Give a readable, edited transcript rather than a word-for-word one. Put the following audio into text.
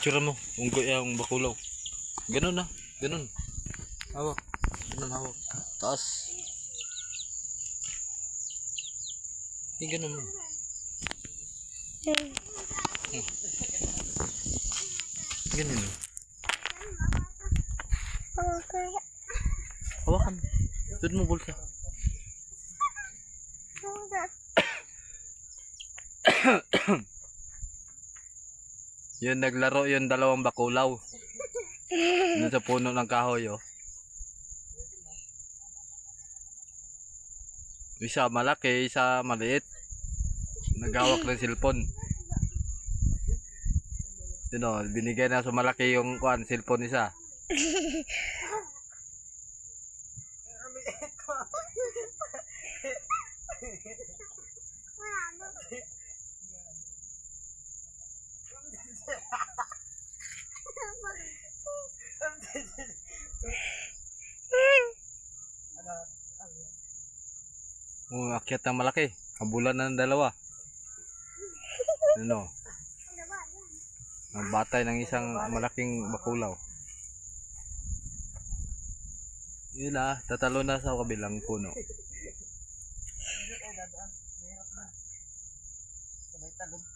Tsura mo, unggoy yung bakulaw. Ganun na, ganun. Hawak, ganun hawak. Taas. Ganun mo. Ganun mo. Hawakan. Doon mo bulsa. Yun naglaro yung dalawang bakulaw. Doon sa puno ng kahoy oh. Isa malaki, isa maliit. Nagawak ng cellphone. Yun oh, binigay na sa malaki yung cellphone isa. Akyat ng malaki. Habulan na ng dalawa. Ano? Ang batay ng isang malaking bakulaw. Yun na, tatalo na sa kabilang puno. Sabay talon.